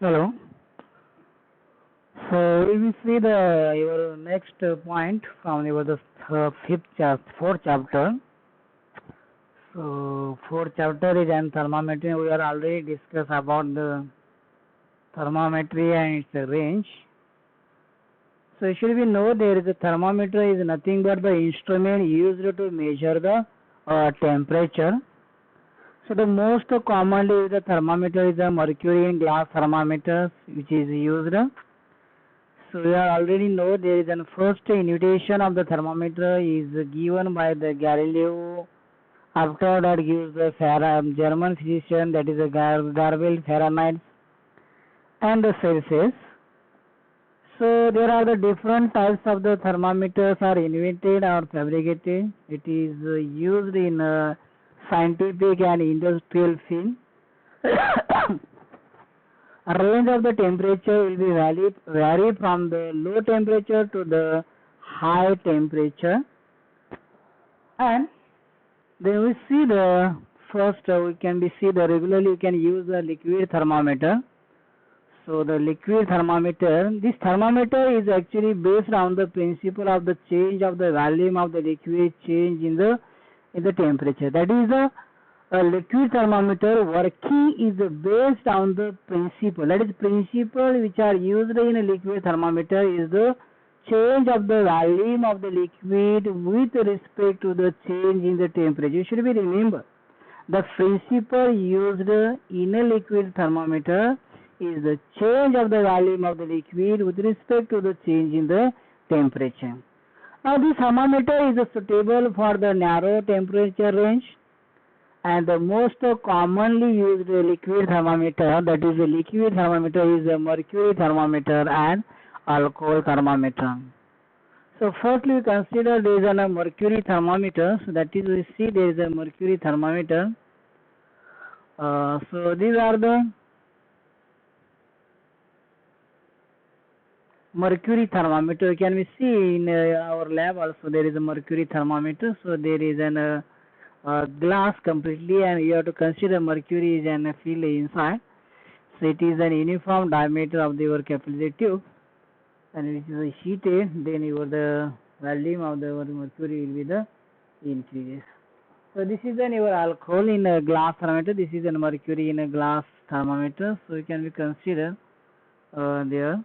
Hello. So we will see the your next point from your the fourth chapter. So fourth chapter is an thermometry. We are already discussed about the thermometry and its range. So you should be know there is a thermometer is nothing but the instrument used to measure the temperature. So the most commonly the thermometer is a mercury in glass thermometers which is used. So we already know there is a first invitation of the thermometer is given by the Galileo. After that gives the German physician, that is a Garbel Fahrenheit and the Celsius. So there are the different types of the thermometers are invented or fabricated. It is used in scientific and industrial field. Range of the temperature will be vary from the low temperature to the high temperature. And then we see the first we can be see the regularly you can use the liquid thermometer. So the liquid thermometer, this thermometer is actually based on the principle of the change of the volume of the liquid change in the temperature. That is a liquid thermometer working is based on the principle. That is principle which are used in a liquid thermometer is the change of the volume of the liquid with respect to the change in the temperature. You should be remember the principle used in a liquid thermometer is the change of the volume of the liquid with respect to the change in the temperature. Now this thermometer is suitable for the narrow temperature range. And the most commonly used liquid thermometer, that is a liquid thermometer, is a mercury thermometer and alcohol thermometer. So firstly we consider there is a mercury thermometer. So that is we see there is a mercury thermometer. So these are the mercury thermometer. Can we see in our lab also there is a mercury thermometer. So there is an glass completely, and you have to consider mercury is an field inside. So it is an uniform diameter of your capillary tube, and which is heated, then the volume of the mercury will be the increases. So this is an your alcohol in a glass thermometer. This is a mercury in a glass thermometer. So you can be consider there.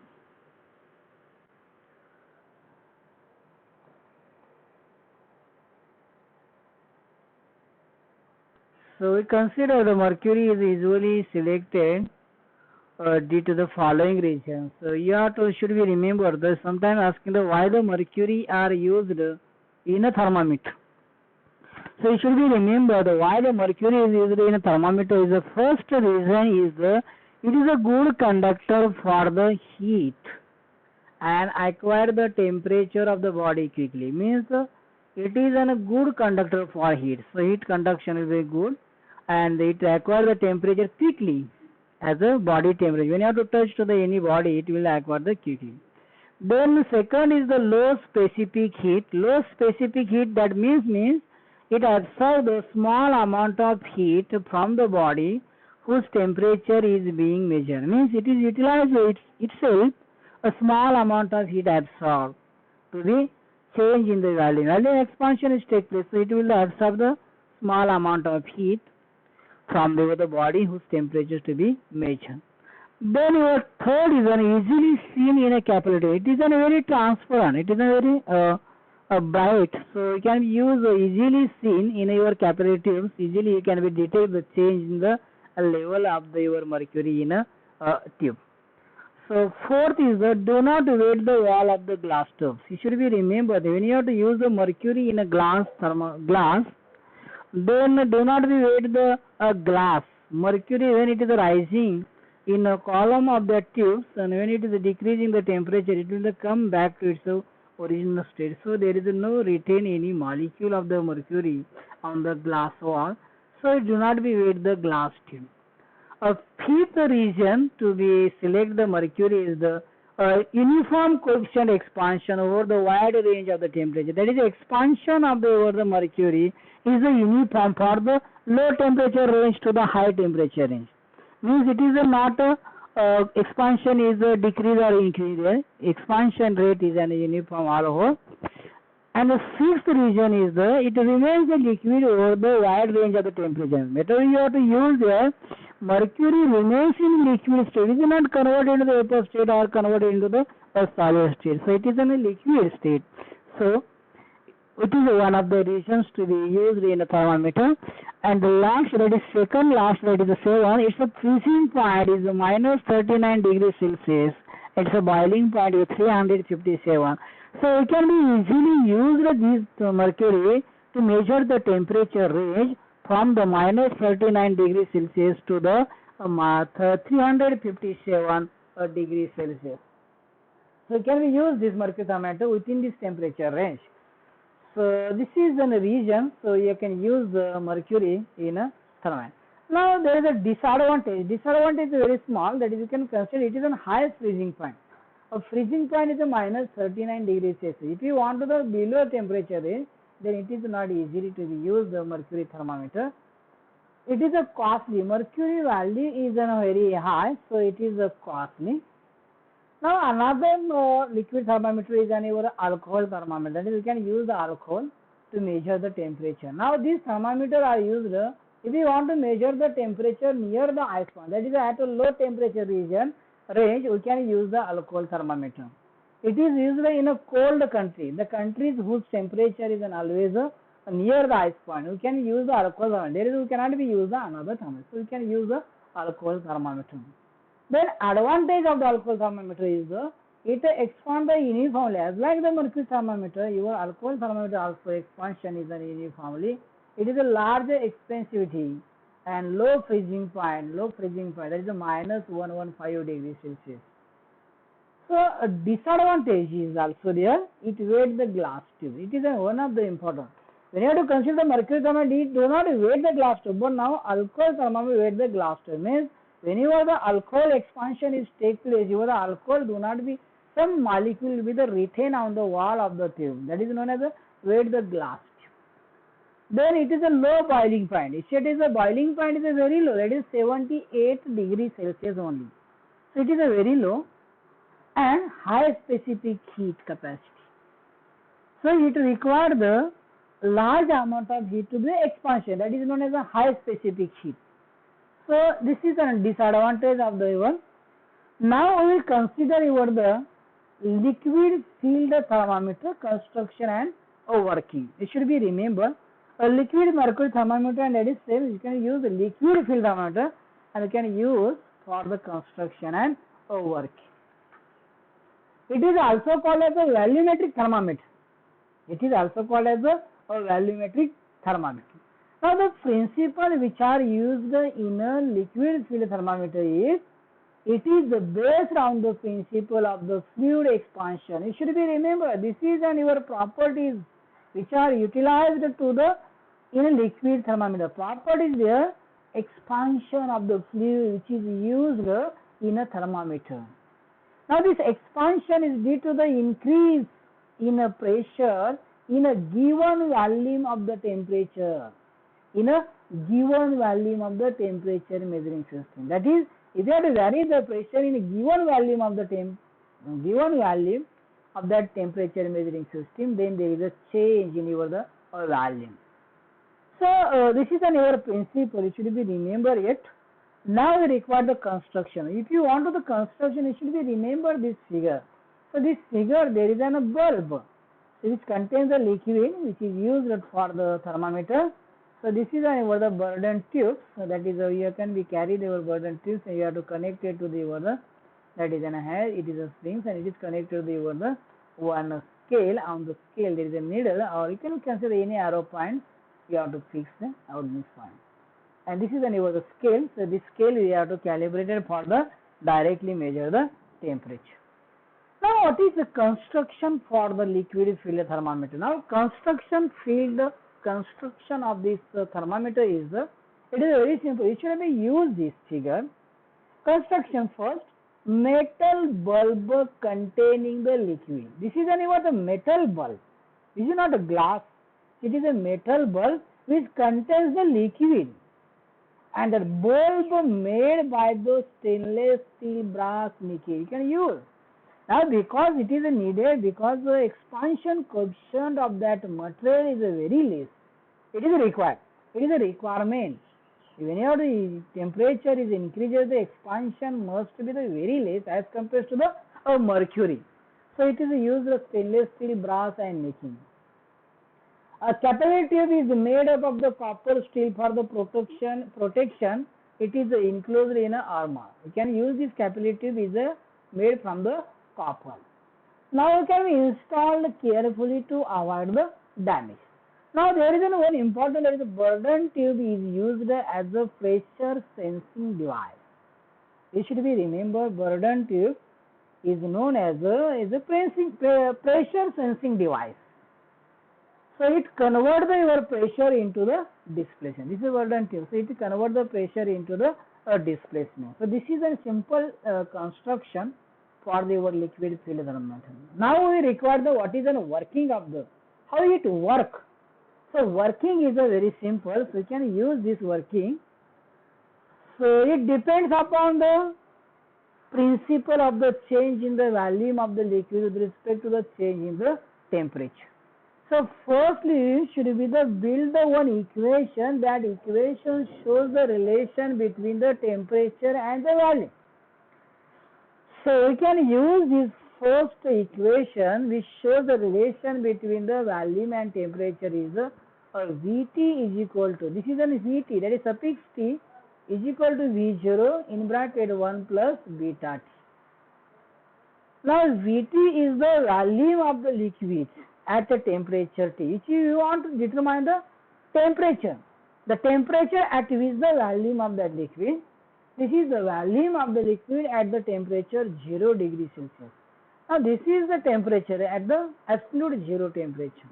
So we consider the mercury is usually selected due to the following reasons. So you have to should be remember that sometimes asking the why the mercury are used in a thermometer. So you should be remember the why the mercury is used in a thermometer is the first reason is it is a good conductor for the heat and acquire the temperature of the body quickly. Means it is a good conductor for heat. So heat conduction will be good and it acquire the temperature quickly as a body temperature. When you have to touch to the any body, it will acquire the quickly. Then second is the low specific heat. Low specific heat, that means it absorbs a small amount of heat from the body whose temperature is being measured. Means it is utilized itself a small amount of heat absorbed to the change in the volume. Volume expansion is take place, so it will absorb the small amount of heat from the body whose temperature to be measured. Then your third is an easily seen in a capillary. It is a very transparent. It is a very bright. So you can use easily seen in your capillary tubes. Easily you can be detect the change in the level of your mercury in a tube. So fourth is do not wet the wall of the glass tubes. You should be remember that when you have to use the mercury in a glass, then do not be wet the glass. Mercury when it is rising in a column of the tubes and when it is decreasing the temperature, it will come back to its original state. So there is no retain any molecule of the mercury on the glass wall. So it do not be wet the glass tube. A fifth reason to be select the mercury is the uniform coefficient expansion over the wide range of the temperature. That is the expansion of over the mercury is a uniform for the low temperature range to the high temperature range. Means it is not expansion is a decrease or increase there. Expansion rate is an uniform all over. And the fifth region is it remains a liquid over the wide range of the temperature. Whenever you have to use there, mercury remains in liquid state. It is not converted into the vapor state or converted into the solid state. So it is in a liquid state. So it is one of the reasons to be used in a thermometer. And the last, that is second last, that is the seven. Its a freezing point is minus 39 degrees Celsius. Its a boiling point is 357. So it can be easily used this mercury to measure the temperature range from the minus 39 degrees Celsius to the 357 degrees Celsius. So can we use this mercury thermometer within this temperature range? So this is a region, so you can use mercury in a thermometer. Now there is a disadvantage. Disadvantage is very small, that is you can consider it is a high freezing point. A freezing point is a minus 39 degrees Celsius. If you want to the below temperature range, then it is not easy to use the mercury thermometer. It is a costly. Mercury value is very high, so it is a costly. Now another liquid thermometer is an alcohol thermometer. That is, you can use the alcohol to measure the temperature. Now these thermometers are used if you want to measure the temperature near the ice point. That is, at a low temperature range, we can use the alcohol thermometer. It is used in a cold country. The countries whose temperature is always near the ice point. We can use the alcohol thermometer. There is, we cannot be use the another thermometer. So we can use the alcohol thermometer. Then advantage of the alcohol thermometer is it expands uniformly. As like the mercury thermometer, your alcohol thermometer also expansion is uniformly. It is a larger expensivity and low freezing point. That is a minus 115 degrees Celsius. So a disadvantage is also there. It weighs the glass tube. It is one of the important. When you have to consider the mercury thermometer, it does not weight the glass tube. But now alcohol thermometer weighs the glass tube. Means whenever the alcohol expansion is take place, your alcohol do not be some molecule will be the retained on the wall of the tube. That is known as a weight the glass tube. Then it is a low boiling point. It is a boiling point is a very low. That is 78 degrees Celsius only. So it is a very low and high specific heat capacity. So it requires the large amount of heat to the expansion. That is known as a high specific heat. So this is a disadvantage of the one. Now we will consider the liquid filled thermometer construction and working. It should be remembered. A liquid mercury thermometer, and that is same. You can use the liquid filled thermometer and you can use for the construction and working. It is also called as a volumetric thermometer. It is also called as a volumetric thermometer. Now the principle which are used in a liquid filled thermometer is, it is based on the principle of the fluid expansion. It should be remembered, this is your properties which are utilized to the in a liquid thermometer. Properties there, expansion of the fluid which is used in a thermometer. Now this expansion is due to the increase in a pressure in a given volume of the temperature. In a given volume of the temperature measuring system. That is, if you have to vary the pressure in a given volume of the that temperature measuring system, then there is a change in your volume. So this is another principle. It should be remembered yet. Now we require the construction. If you want to the construction, it should be remember this figure. So this figure, there is a bulb which contains a liquid which is used for the thermometer. So this is the burden tube. So that is you can be carried your burden tubes and you have to connect it to the that is a hair. It is a springs and it is connected to the one scale. On the scale there is a needle, or you can consider any arrow point. You have to fix the out this point. And this is the scale. So this scale we have to calibrate it for the directly measure the temperature. Now what is the construction for the liquid filled thermometer? Now construction of this thermometer is it is very simple. It should be used this figure. Construction first, metal bulb containing the liquid. This is the metal bulb. This is not a glass. It is a metal bulb which contains the liquid. and the bulb made by the stainless steel brass nickel you can use. Now because it is needed, because the expansion coefficient of that material is very less, it is required. It is a requirement. Whenever the temperature is increases, the expansion must be the very less as compared to the mercury. So it is used of stainless steel, brass and nickel. A capillary tube is made up of the copper steel for the protection. It is enclosed in a armor. You can use this capillary tube is made from the copper. Now it can be installed carefully to avoid the damage. Now there is one important, that is the Bourdon tube is used as a pressure sensing device. It should be remembered, Bourdon tube is known as a pressure sensing device. So it converts your pressure into the displacement. This is Bourdon tube. So it converts the pressure into the displacement. So this is a simple construction for your liquid filled thermometer. Now we require the what is the working of the, how it work. So working is a very simple. So you can use this working. So it depends upon the principle of the change in the volume of the liquid with respect to the change in the temperature. So firstly should be the build the one equation. That equation shows the relation between the temperature and the volume. So we can use this first equation which shows the relation between the volume and temperature is Vt is equal to, this is an Vt, that is suffix T, is equal to V0 in bracket 1 plus beta T. Now Vt is the volume of the liquid at the temperature T, which you want to determine the temperature. The temperature at which the volume of that liquid. This is the volume of the liquid at the temperature 0 degree Celsius. Now this is the temperature at the absolute 0 temperature.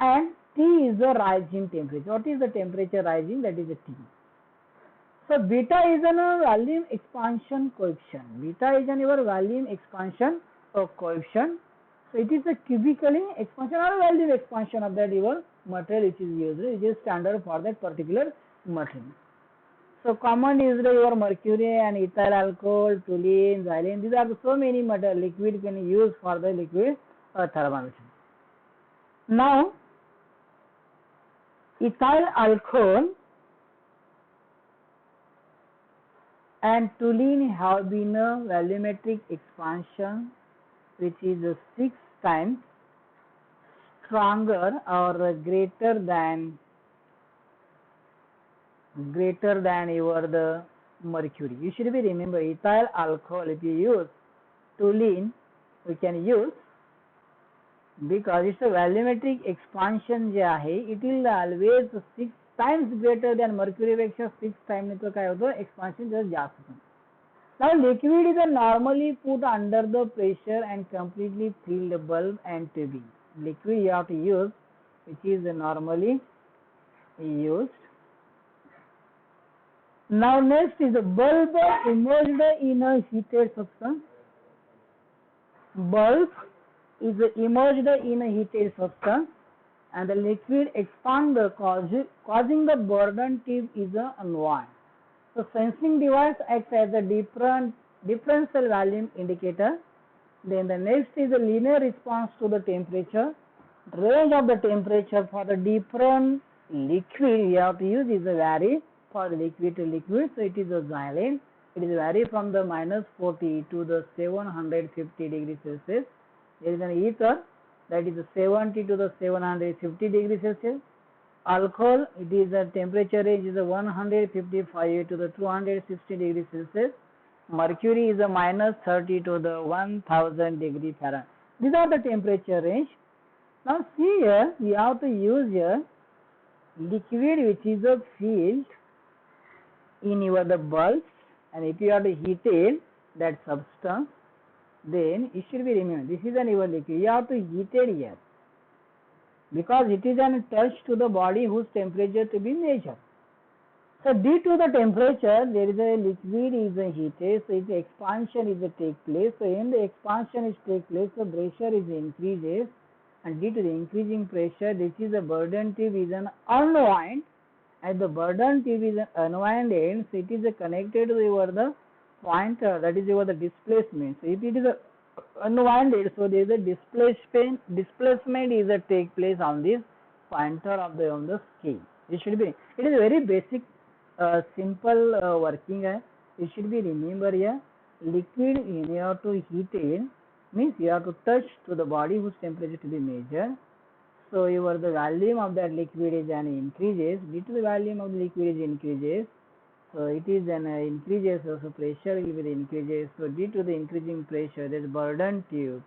And T is the rising temperature. What is the temperature rising? That is the T. So beta is a volume expansion coefficient. Beta is your volume expansion coefficient. So it is a cubically expansion or volume expansion of that your material which is used, which is standard for that particular material. So common is your mercury and ethyl alcohol, toluene, xylene. These are so many material liquid can use for the liquid thermometer. Now ethyl alcohol and toluene have been a volumetric expansion which is 6 times stronger or greater than your the mercury. You should be remember ethyl alcohol. If you use toluene, we can use because it's a volumetric expansion जे आहे, it will always 6 times greater than mercury पेक्षा 6 times तो काय होतं expansion just जास्त होतं. Now liquid is normally put under the pressure and completely filled bulb and tubing. Liquid you have to use which is normally used. Now next is the bulb immersed in a heated substance. Bulb is immersed in a heated substance and the liquid expands causing the Bourdon tube is unwound. So sensing device acts as a differential volume indicator. Then the next is the linear response to the temperature. Range of the temperature for the different liquid you have to use is vary for liquid to liquid. So it is a xylene. It is vary from the -40 to the 750 degrees Celsius. There is an ether that is 70 to the 750 degrees Celsius. Alcohol, it is a temperature range is 155 to the 260 degrees Celsius. Mercury is a -30 to the 1000 degree Fahrenheit. These are the temperature range. Now see here, we have to use here liquid which is a filled in your the bulbs, and if you have to heat it that substance, then it should be remembered this is an your liquid. You have to heat it here because it is an touch to the body whose temperature to be measured. So due to the temperature, there is a liquid is a heated, so its expansion is a take place. So when the expansion is take place, the pressure is increases, and due to the increasing pressure, this is a Bourdon tube is an unwound, and the burden tube is an unwound end, so it is connected to your the pointer, that is your the displacement. So if it is unwound, so there is a displacement is a take place on this pointer of the scale. It should be, it is a very basic simple working. It should be remember here, liquid you have to heat it, means you have to touch to the body whose temperature to be measured. So your the volume of that liquid is an increases, due to the volume of the liquid is increases, so it is an increases, so pressure will be increases. So due to the increasing pressure, this burden tube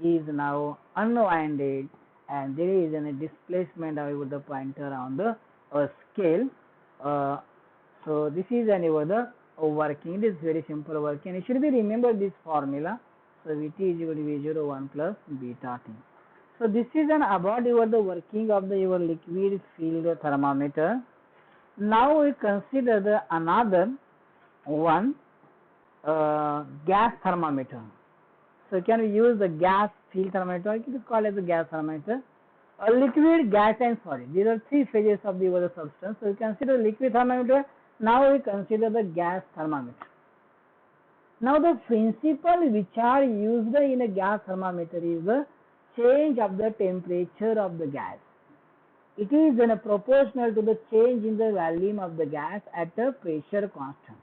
is now unwinded and there is a displacement over the pointer on the scale. So this is an over the working. It is very simple working. You should be remember this formula. So Vt is equal to V0 1 plus beta T. So this is an about your the working of the your liquid filled thermometer. Now we consider the another one, gas thermometer. So can we use the gas filled thermometer? It is called as a gas thermometer. A liquid, gas and solid. These are three phases of the substance. So we consider liquid thermometer. Now we consider the gas thermometer. Now the principle which are used in a gas thermometer is the change of the temperature of the gas. It is proportional to the change in the volume of the gas at a pressure constant.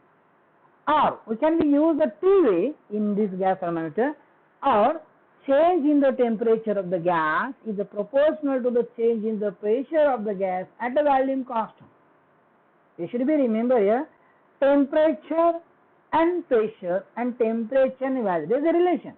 Or we can use the two-way in this gas thermometer, or change in the temperature of the gas is proportional to the change in the pressure of the gas at a volume constant. You should be remember here, temperature and pressure and temperature and value, there is a relation.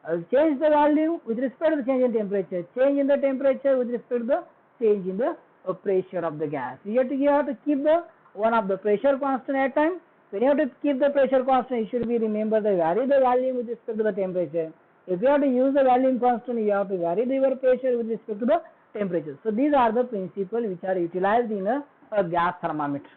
I'll change the volume with respect to the change in temperature, change in the temperature with respect to the change in the pressure of the gas. You have to keep the one of the pressure constant at time. When you have to keep the pressure constant, you should be remember the vary the volume with respect to the temperature. If you have to use the volume constant, you have to vary your pressure with respect to the temperature. So these are the principles which are utilized in a gas thermometer.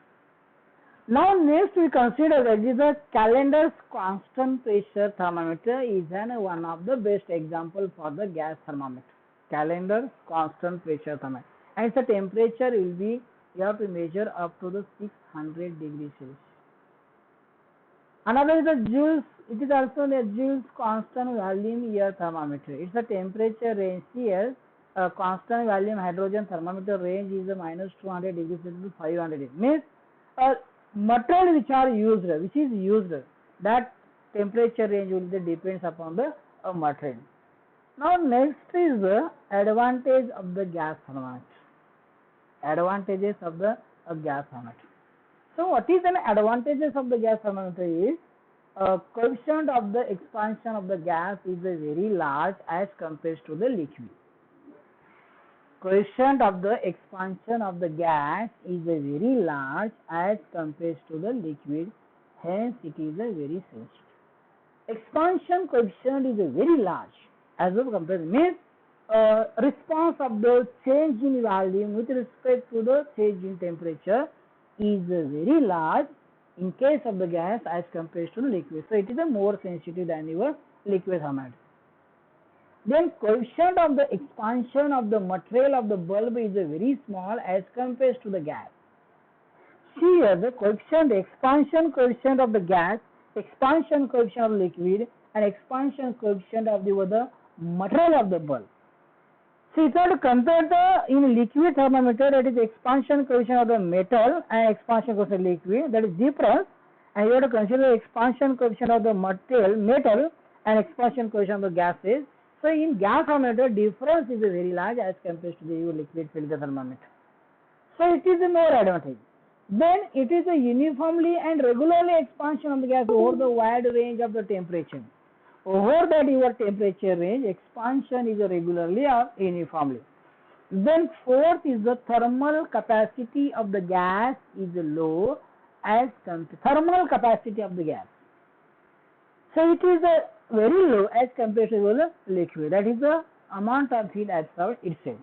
Now next we consider that is a Callender's constant pressure thermometer is one of the best example for the gas thermometer. Callender's constant pressure thermometer, and its temperature will be, you have to measure up to the 600 degrees Celsius. Another is the Joule's, it is also the Joule's constant volume air thermometer. It's a temperature range here, constant volume hydrogen thermometer range is a minus 200 degrees Celsius to 500 degrees. Means material which are used, which is used, that temperature range will be depends upon the material. Now next is the advantage of the gas thermometer. Advantages of the gas thermometer. So what is an advantages of the gas thermometer is coefficient of the expansion of the gas is very large as compared to the liquid. Coefficient of the expansion of the gas is very large as compared to the liquid, hence it is very sensitive. Expansion coefficient is very large as compared, means response of the change in volume with respect to the change in temperature is very large in case of the gas as compared to the liquid. So it is more sensitive than your liquid thermometer. Then coefficient of the expansion of the material of the bulb is very small as compared to the gas. See here the coefficient, expansion coefficient of the gas, expansion coefficient of liquid, and expansion coefficient of the material of the bulb. So if you have to compare the in liquid thermometer, that is expansion coefficient of the metal and expansion coefficient of liquid, that is difference, and you have to consider expansion coefficient of the metal and expansion coefficient of the gases. So in gas thermometer, difference is very large as compared to the liquid filled thermometer. So it is a more advantage. Then it is a uniformly and regularly expansion of the gas over the wide range of the temperature. Over that your temperature range, expansion is regularly or uniformly. Then fourth is the thermal capacity of the gas is low as compared thermal capacity of the gas. So it is very low as compared to the liquid. That is the amount of heat absorbed itself.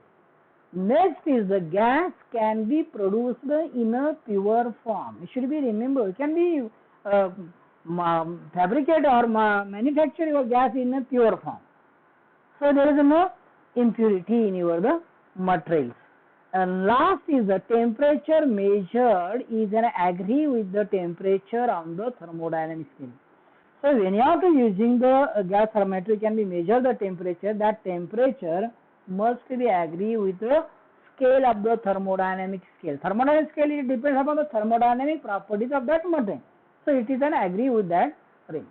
Next is the gas can be produced in a pure form. It should be remembered. It can be fabricated or manufacture your gas in a pure form. So there is no impurity in your the materials. And last is the temperature measured is an agree with the temperature on the thermodynamic scale. So when you are to using the gas thermometer, you can be measure the temperature. That temperature must be agree with the scale of the thermodynamic scale. Thermodynamic scale, it depends upon the thermodynamic properties of that material. So it is an agree with that range.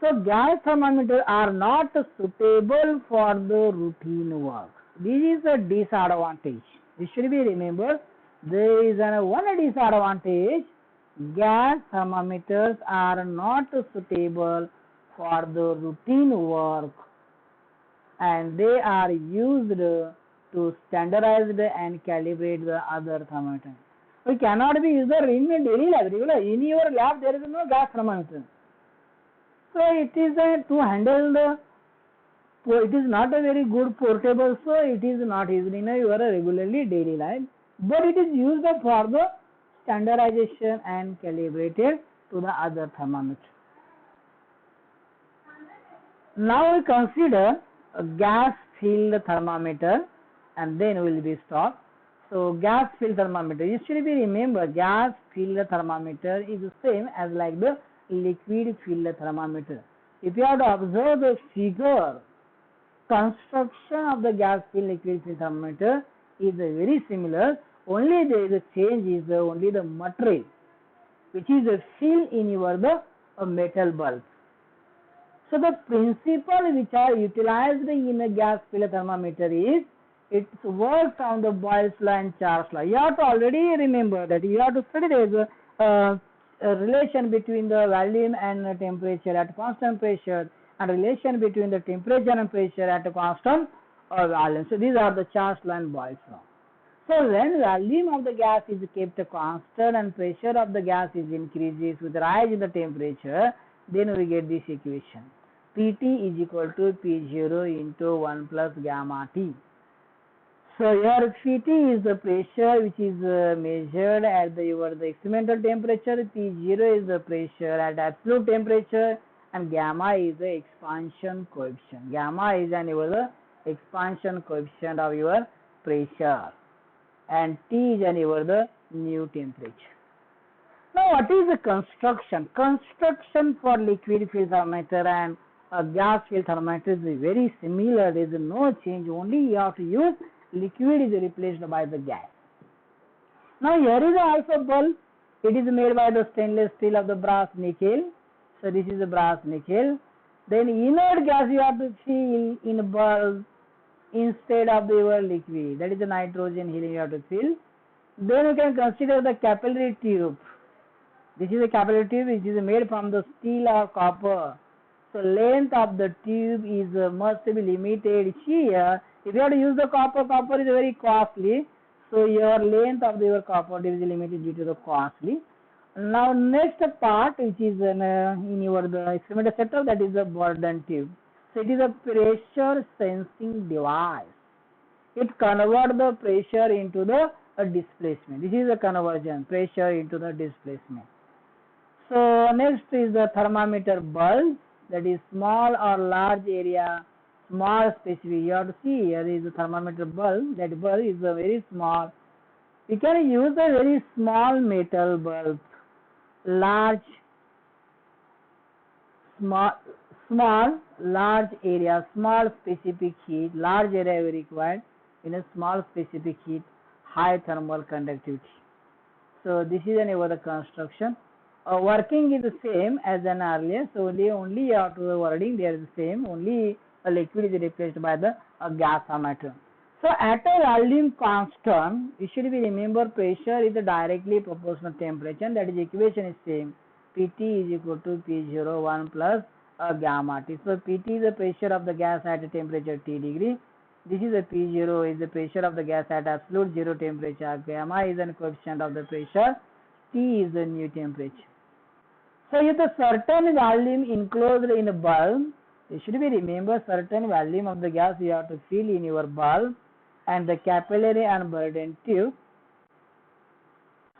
So gas thermometers are not suitable for the routine work. This is a disadvantage. This should be remembered. There is one disadvantage. Gas thermometers are not suitable for the routine work, and they are used to standardize and calibrate the other thermometers. We cannot be used in daily life. In your lab, there is no gas thermometer. So it is to handle the, it is not a very good portable, so it is not used in your regularly daily life, but it is used for the standardization and calibrated to the other thermometer. Now we consider a gas filled thermometer, and then we will be stopped. So gas filled thermometer, you should be remember, gas filled thermometer is the same as like the liquid filled thermometer. If you have to observe the figure, construction of the gas filled liquid filled thermometer is very similar. Only there is a change is only the material, which is a fill in your the metal bulb. So the principle which are utilized in a gas filled thermometer is it works on the Boyle's law and Charles law. You have to already remember that. You have to study there is a relation between the volume and temperature at constant pressure, and relation between the temperature and pressure at a constant volume. So these are the Charles law and Boyle's law. So when volume of the gas is kept constant and pressure of the gas is increases with rise in the temperature, then we get this equation. Pt is equal to P0 into 1 plus gamma T. So here Pt is the pressure which is measured at the experimental temperature, P0 is the pressure at absolute temperature, and gamma is the expansion coefficient. Gamma is the expansion coefficient of your pressure, and T is the new temperature. Now what is the construction? Construction for liquid filled thermometer and gas filled thermometer is very similar. There is no change, only you have to use liquid is replaced by the gas. Now here is also bulb. It is made by the stainless steel of the brass nickel. So this is the brass nickel. Then inert gas you have to fill in a bulb instead of your liquid. That is the nitrogen helium you have to fill. Then you can consider the capillary tube. This is a capillary tube which is made from the steel or copper. So length of the tube is must be limited here. If you have to use the copper is very costly. So your length of your copper tube is limited due to the costly. Now next part which is in your the experimental setup, that is the Bourdon tube. So it is a pressure sensing device. It converts the pressure into the displacement. This is a conversion, pressure into the displacement. So next is the thermometer bulb, that is small or large area, small specific. You have to see here is the thermometer bulb. That bulb is a very small. You can use a very small metal bulb, large, small, large area, small specific heat, large area required in a small specific heat, high thermal conductivity. So this is the construction. Working is the same as an earlier, so only after the wording there is the same, only a liquid is replaced by the gas thermometer. So at a volume constant, you should be remember pressure is directly proportional to temperature, and that is equation is same. Pt is equal to P0 1 plus gamma T. So Pt is the pressure of the gas at a temperature T degree. This is a P0 is the pressure of the gas at absolute zero temperature. Gamma is a coefficient of the pressure. T is the new temperature. So if the certain volume enclosed in a bulb, you should be remember certain volume of the gas you have to fill in your bulb and the capillary and Bourdon tube.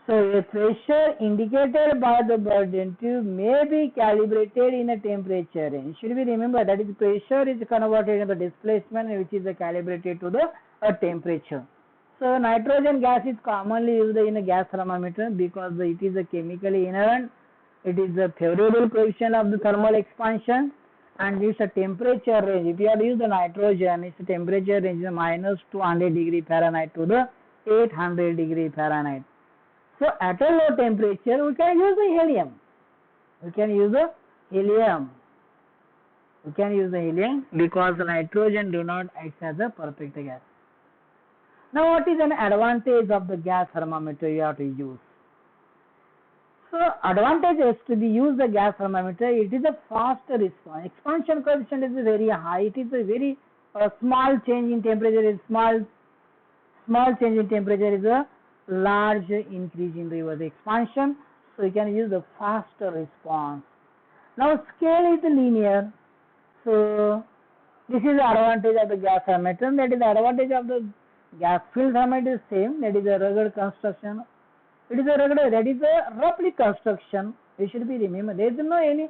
So a pressure indicated by the Bourdon tube may be calibrated in a temperature range. Should be remember that is pressure is converted into displacement, which is calibrated to the temperature. So nitrogen gas is commonly used in a gas thermometer because it is a chemically inherent. It is a favorable coefficient of the thermal expansion, and it's a temperature range. If you have to use the nitrogen, its temperature range is minus 200 degree Fahrenheit to the 800 degree Fahrenheit. So at a low temperature, we can use the helium. We can use the helium. We can use the helium because the nitrogen do not act as a perfect gas. Now, what is an advantage of the gas thermometer you have to use? So, advantage is to be use the gas thermometer. It is a faster response. Expansion coefficient is very high. It is a very small change in temperature. Is small change in temperature is a large increase in the expansion. So, you can use the faster response. Now, scale is linear. So, this is the advantage of the gas thermometer. That is the advantage of the gas filled thermometer is same. That is a rugged construction. It is a rugged. That is a roughly construction. It should be remembered. There is no any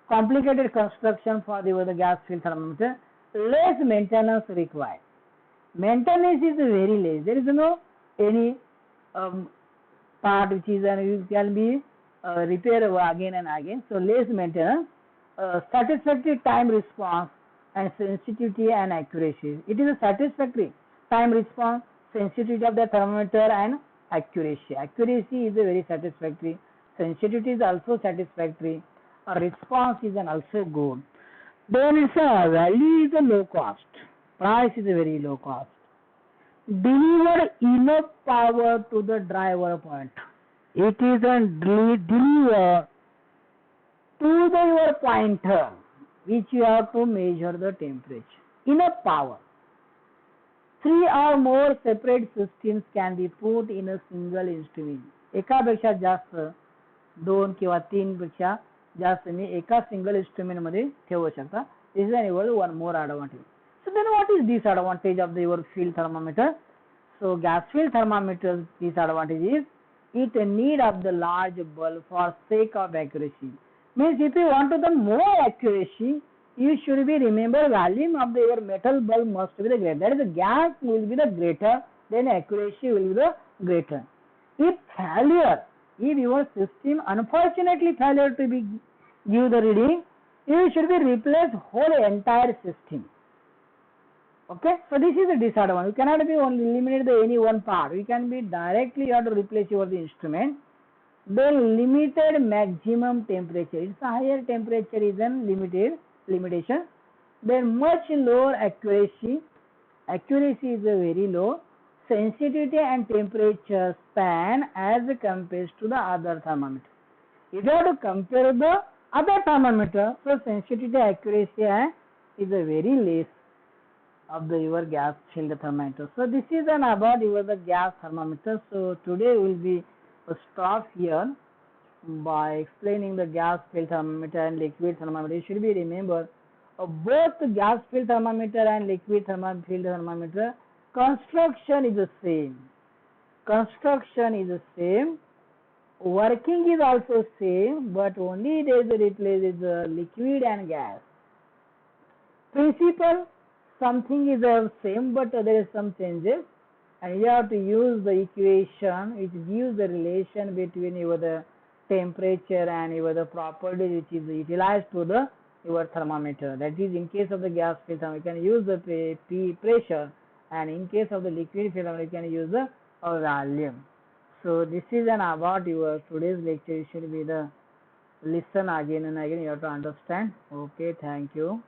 complicated construction for the gas filled thermometer. Less maintenance required. Maintenance is very less. There is no any part which is can be repaired again and again. So less maintenance. Satisfactory time response and sensitivity and accuracy. It is a satisfactory time response, sensitivity of the thermometer and accuracy. Accuracy is a very satisfactory. Sensitivity is also satisfactory. Response is also good. Then its value is a low cost. Price is a very low cost. Deliver enough power to the driver point. It is a deliver to your pointer which you have to measure the temperature. Enough power. 3 or more separate systems can be put in a single instrument. एकापेक्षा जास्त 2 किंवा 3 पेक्षा जास्त मी एका single instrument मध्ये ठेवू शकता. This is one more advantage. So then what is disadvantage of your field thermometer? So gas field thermometer's disadvantage is it need of the large bulb for sake of accuracy. Means if you want to the more accuracy, you should be remember volume of your metal bulb must be the greater. That is the gas will be the greater, then accuracy will be the greater. If your system unfortunately failure to be give the reading, you should be replace whole entire system. Okay, so this is the disadvantage. You cannot be only eliminate any one part. You can be directly you have to replace your the instrument. Then limited maximum temperature. It's a higher temperature is an limitation. Then much lower accuracy. Accuracy is very low. Sensitivity and temperature span as compared to the other thermometer. If you have to compare the other thermometer, so sensitivity accuracy is a very less of your gas filled thermometer. So this is an about the gas thermometer. So today will be stop here by explaining the gas filled thermometer and liquid thermometer. You should be remember both gas filled thermometer and liquid filled thermometer construction is the same. Construction is the same. Working is also same, but only there is a replace is liquid and gas. Principle something is the same, but there is some changes. And you have to use the equation which gives the relation between the temperature and the property which is utilized to your thermometer. That is, in case of the gas filled thermometer, you can use the pressure, and in case of the liquid filled thermometer, you can use the volume. So this is an about your today's lecture. You should be the listen again and again. You have to understand. Okay, thank you.